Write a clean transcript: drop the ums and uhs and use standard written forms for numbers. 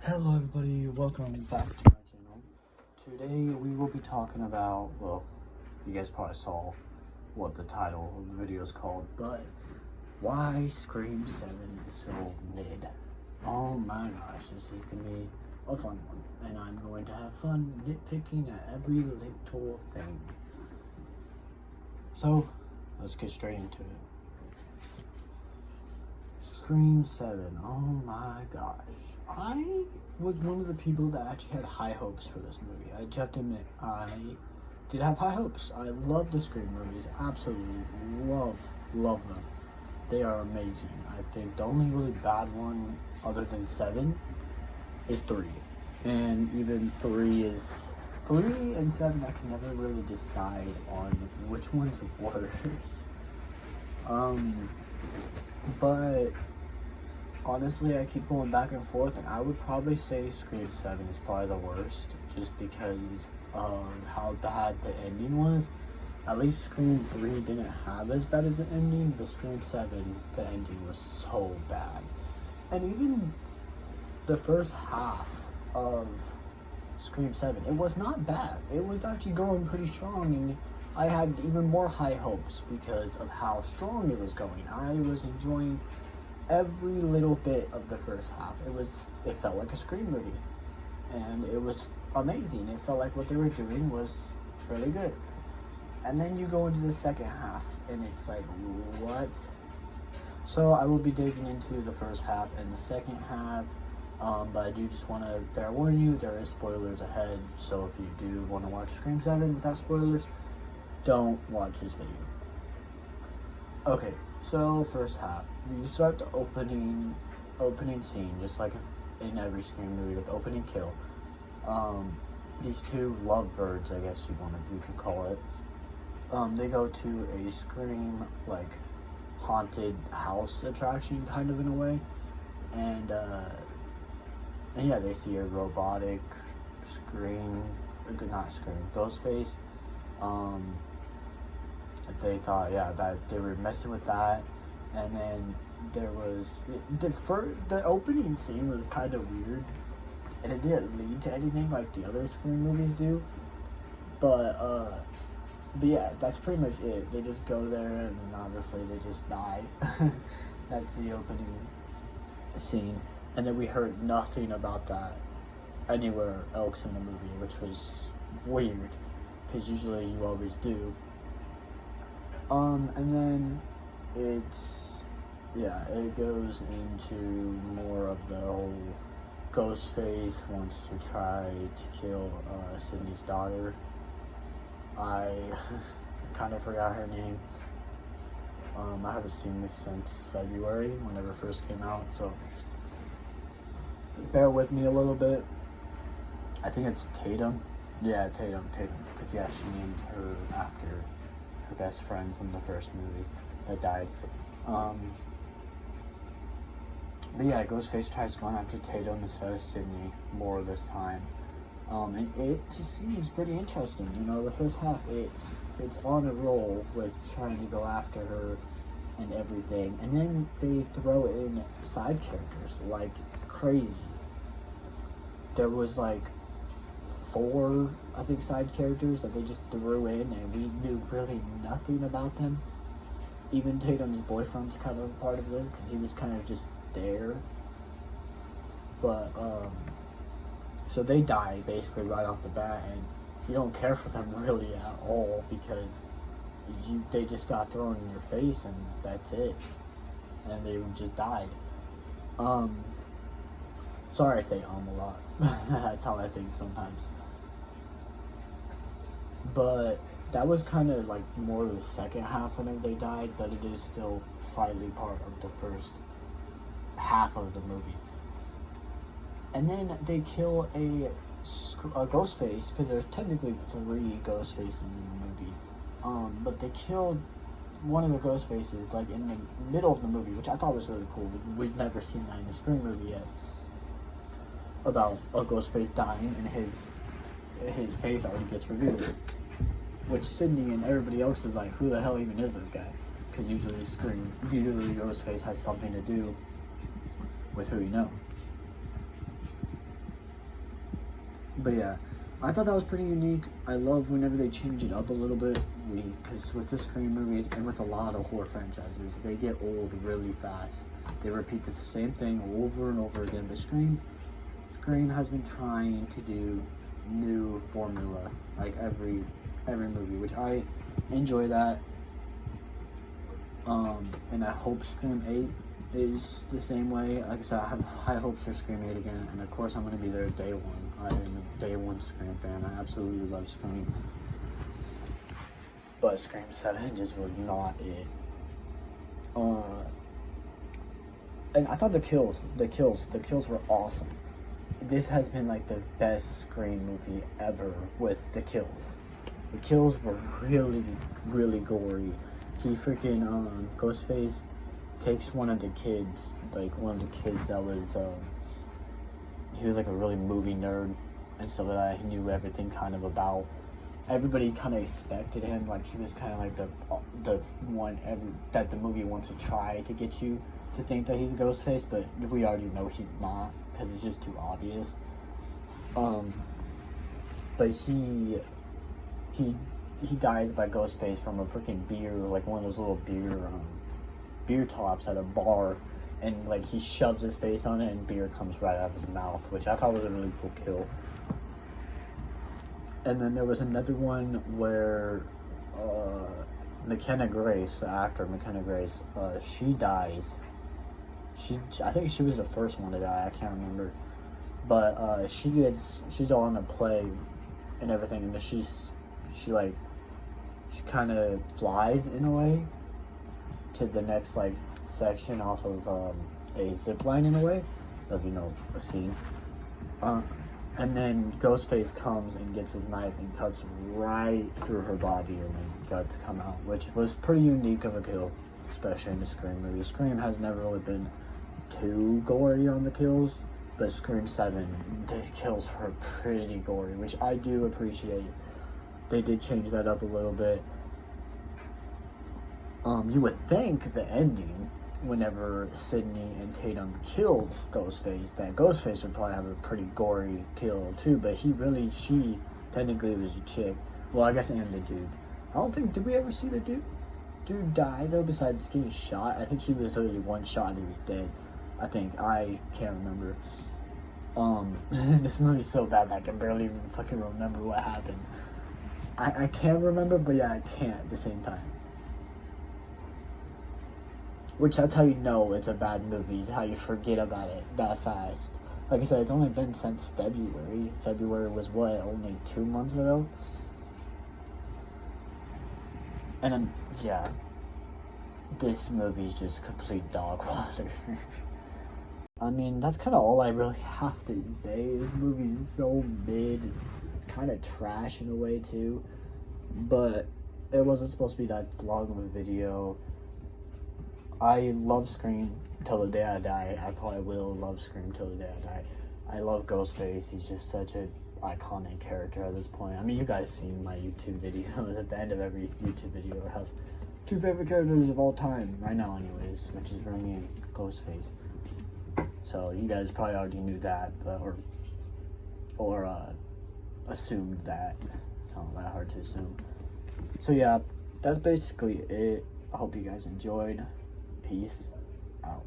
Hello everybody, welcome back to my channel. Today we will be talking about, well, you guys probably saw what the title of the video is called, but why Scream 7 is so mid. Oh my gosh, this is going to be a fun one, and I'm going to have fun nitpicking at every little thing. So, let's get straight into it. Scream 7, oh my gosh. I was one of the people that actually had high hopes for this movie. I have to admit, I did have high hopes. I love the Scream movies, absolutely love them. They are amazing. I think the only really bad one, other than 7, is 3. And even 3 and 7, I can never really decide on which one's worse. But honestly, I keep going back and forth, and I would probably say Scream 7 is probably the worst, just because of how bad the ending was. At least Scream 3 didn't have as bad as an ending, but Scream 7, the ending was so bad. And even the first half of Scream 7, it was not bad. It was actually going pretty strong, and I had even more high hopes because of how strong it was going. I was enjoying every little bit of the first half. It felt like a Scream movie, and it was amazing. It felt like what they were doing was really good. And then you go into the second half, and it's like, what? So I will be digging into the first half and the second half, but I do just want to fair warn you, there is spoilers ahead, so if you do want to watch Scream 7 without spoilers, don't watch this video. Okay, so first half, you start the opening scene, just like in every Scream movie, with opening kill. These two lovebirds, I guess you can call it. They go to a Scream, like, haunted house attraction, kind of, in a way, and yeah, they see a robotic Ghostface. They thought, yeah, that they were messing with that, and then there was the opening scene was kind of weird, and it didn't lead to anything like the other Scream movies do, but yeah, that's pretty much it. They just go there, and then obviously they just die. That's the opening scene, and then we heard nothing about that anywhere else in the movie, which was weird, because usually you always do. And then it goes into more of the whole Ghostface wants to try to kill Sydney's daughter. I kind of forgot her name. I haven't seen this since February, whenever it first came out, so bear with me a little bit. I think it's Tatum. Yeah, Tatum. Because yeah, she named her after her best friend from the first movie that died. But yeah, Ghostface tries going after Tatum instead of Sydney more this time. And it just seems pretty interesting. You know, the first half, it's on a roll with trying to go after her and everything. And then they throw in side characters like crazy. There was like 4, I think, side characters that they just threw in, and we knew really nothing about them. Even Tatum's boyfriend's kind of a part of this, because he was kind of just there. But, so they die basically right off the bat, and you don't care for them really at all, because they just got thrown in your face, and that's it. And they just died. Sorry I say a lot. That's how I think sometimes. But that was kind of like more the second half whenever they died, but it is still slightly part of the first half of the movie. And then they kill a Ghostface, because there's technically 3 Ghostfaces in the movie. But they killed one of the Ghostfaces like in the middle of the movie, which I thought was really cool. We've never seen that in a Scream movie yet. About a Ghostface dying and his face already gets revealed, which Sydney and everybody else is like, who the hell even is this guy? Because usually Ghostface has something to do with who you know. But yeah, I thought that was pretty unique. I love whenever they change it up a little bit, because with the Scream movies and with a lot of horror franchises, they get old really fast. They repeat the same thing over and over again. But Scream has been trying to do new formula like every movie, which I enjoy that. And I hope Scream 8 is the same way. Like I said, I have high hopes for Scream 8 again, and of course I'm going to be there day one. I am a day one Scream fan. I absolutely love Scream. But Scream 7 just was not it. And I thought the kills were awesome. This has been like the best Scream movie ever with the kills. The kills were really, really gory. He freaking, Ghostface takes one of the kids that was, he was like a really movie nerd and stuff like that. He knew everything kind of about. Everybody kind of expected him, like he was kind of like the one that the movie wants to try to get you to think that he's a Ghostface, but we already know he's not because it's just too obvious. But he dies by Ghostface from a freaking beer, like one of those little beer tops at a bar, and like he shoves his face on it and beer comes right out of his mouth, which I thought was a really cool kill. And then there was another one where McKenna Grace, the actor McKenna Grace, she dies. I think she was the first one to die, I can't remember. But she's all on a play and everything, and she kind of flies in a way to the next like section off of a zip line in a way of, you know, a scene. And then Ghostface comes and gets his knife and cuts right through her body, and then guts come out, which was pretty unique of a kill, especially in the Scream movie. Scream has never really been too gory on the kills, but Scream 7, the kills were pretty gory, which I do appreciate. They did change that up a little bit. You would think the ending, whenever Sidney and Tatum kills Ghostface, that Ghostface would probably have a pretty gory kill too, but she technically was a chick. Well, I guess, and the dude. I don't think, did we ever see the dude? Dude die though, besides getting shot? I think he was literally one shot and he was dead. I think, I can't remember. This movie's so bad that I can barely even fucking remember what happened. I can remember, but yeah, I can't at the same time. Which that's how you know it's a bad movie, is how you forget about it that fast. Like I said, it's only been since February. February was what, only 2 months ago? And then, yeah. This movie's just complete dog water. I mean, that's kind of all I really have to say. This movie's so mid, kind of trash in a way too. But it wasn't supposed to be that long of a video. I love Scream till the day I die. I probably will love Scream till the day I die. I love Ghostface. He's just such an iconic character at this point. I mean, you guys seen my YouTube videos. At the end of every YouTube video, I have 2 favorite characters of all time, right now anyways, which is Remy and Ghostface. So you guys probably already knew that, but, or assumed that. It's not that hard to assume. So yeah, that's basically it. I hope you guys enjoyed. Peace out.